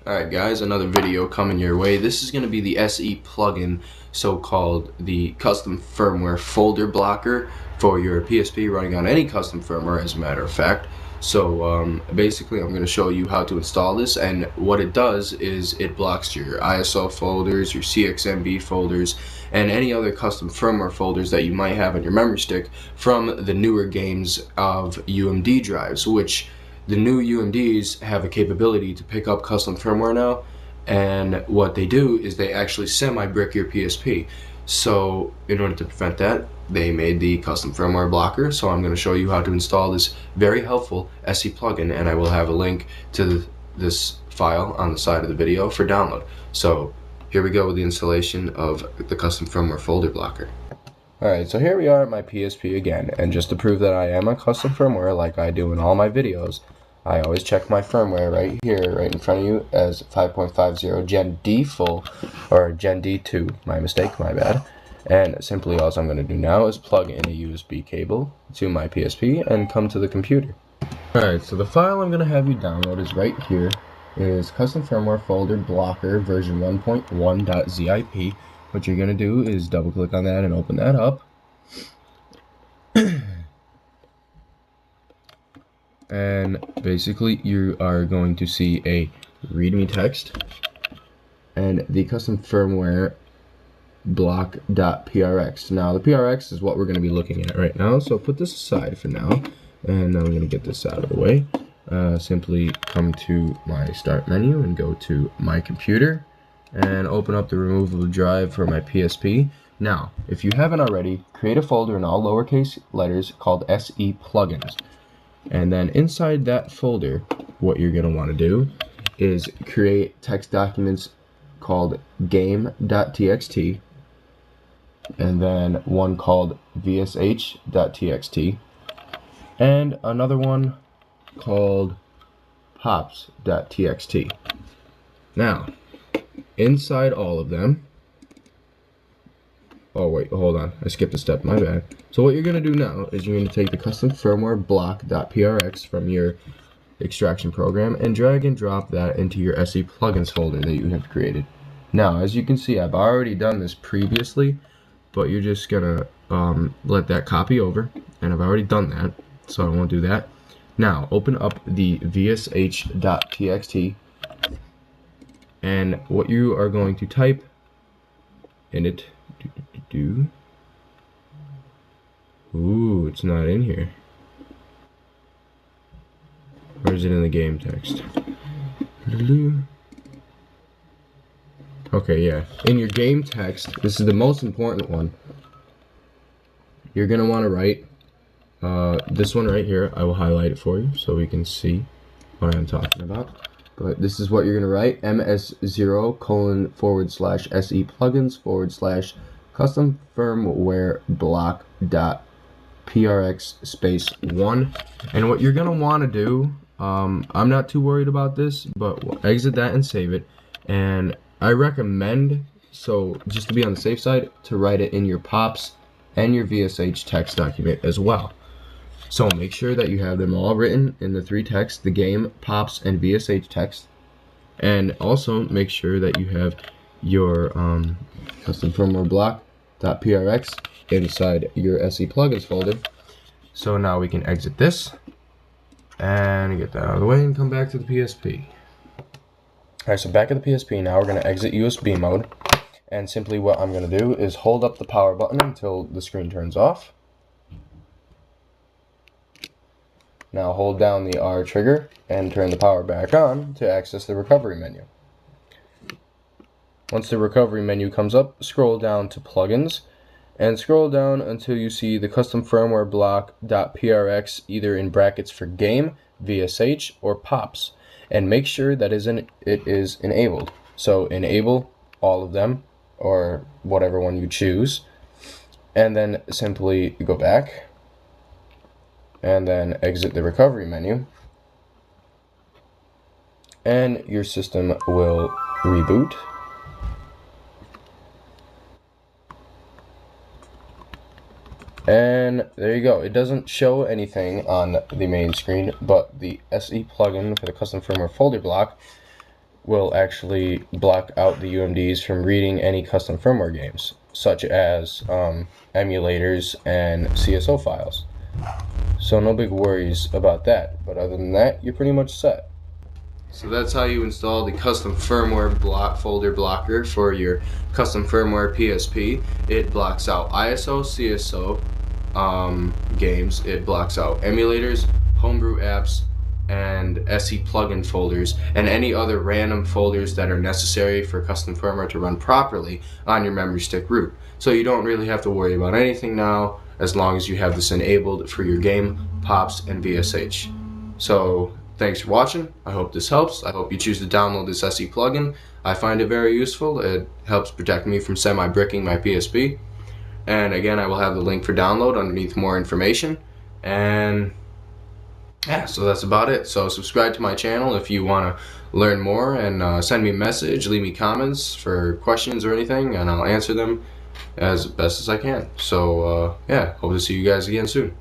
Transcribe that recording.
Alright guys, another video coming your way. This is going to be the SE plugin, so-called the custom firmware folder blocker for your PSP running on any custom firmware, as a matter of fact. So basically I'm going to show you how to install this, and what it does is it blocks your ISO folders, your CXMB folders, and any other custom firmware folders that you might have on your memory stick from the newer games of UMD drives, which the new UMDs have a capability to pick up custom firmware now, and what they do is they actually semi-brick your PSP. So in order to prevent that, they made the custom firmware blocker. So I'm going to show you how to install this very helpful SE plugin, and I will have a link to this file on the side of the video for download. So here we go with the installation of the custom firmware folder blocker. Alright, so here we are at my PSP again, and just to prove that I am a custom firmware like I do in all my videos, I always check my firmware right here, right in front of you, as 5.50 Gen D full, or Gen D2, my mistake, my bad. And simply all I'm going to do now is plug in a USB cable to my PSP and come to the computer. Alright, so the file I'm going to have you download is right here, is custom firmware folder blocker version 1.1.zip. What you're going to do is double click on that and open that up. And basically you are going to see a readme text and the custom firmware block.prx. Now the PRX is what we're going to be looking at right now, so put this aside for now, and now I'm going to get this out of the way. Simply come to my start menu and go to my computer and open up the removable drive for my PSP. Now if you haven't already, create a folder in all lowercase letters called SEplugins. And then inside that folder, what you're going to want to do is create text documents called game.txt, and then one called vsh.txt, and another one called pops.txt. Now, inside all of them, oh wait, hold on, I skipped a step, my bad. So what you're going to do now is you're going to take the custom firmware block.prx from your extraction program and drag and drop that into your SE plugins folder that you have created. Now, as you can see, I've already done this previously, but you're just going to let that copy over, and I've already done that, so I won't do that. Now, open up the vsh.txt, and what you are going to type in it, ooh, it's not in here. Or is it in the game text? Okay, yeah. In your game text, this is the most important one. You're going to want to write this one right here. I will highlight it for you so we can see what I'm talking about. But this is what you're going to write. ms0:/SEplugins/ custom firmware block.prx space 1. And what you're going to want to do, I'm not too worried about this, but we'll exit that and save it. And I recommend, so just to be on the safe side, to write it in your pops and your VSH text document as well. So make sure that you have them all written in the three texts, the game, pops, and VSH text. And also make sure that you have your custom firmware block.prx inside your SE plugins folder. So now we can exit this and get that out of the way and come back to the PSP. Alright, so back at the PSP now, we're going to exit USB mode, and simply what I'm going to do is hold up the power button until the screen turns off. Now hold down the R trigger and turn the power back on to access the recovery menu. Once the recovery menu comes up, scroll down to plugins and scroll down until you see the custom firmware block.prx, either in brackets for game, VSH, or pops, and make sure that it is enabled. So enable all of them, or whatever one you choose, and then simply go back and then exit the recovery menu, and your system will reboot. And there you go. It doesn't show anything on the main screen, but the SE plugin for the custom firmware folder block will actually block out the UMDs from reading any custom firmware games, such as emulators and CSO files. So no big worries about that, but other than that, you're pretty much set. So that's how you install the custom firmware folder blocker for your custom firmware PSP. It blocks out ISO, CSO games, it blocks out emulators, homebrew apps, and SEplugin folders, and any other random folders that are necessary for custom firmware to run properly on your memory stick root. So you don't really have to worry about anything now, as long as you have this enabled for your game, pops, and VSH. So thanks for watching. I hope this helps. I hope you choose to download this SEplugin. I find it very useful. It helps protect me from semi-bricking my PSP. And again, I will have the link for download underneath more information. And yeah, so that's about it. So subscribe to my channel if you want to learn more, and send me a message, leave me comments for questions or anything, and I'll answer them as best as I can. So yeah, hope to see you guys again soon.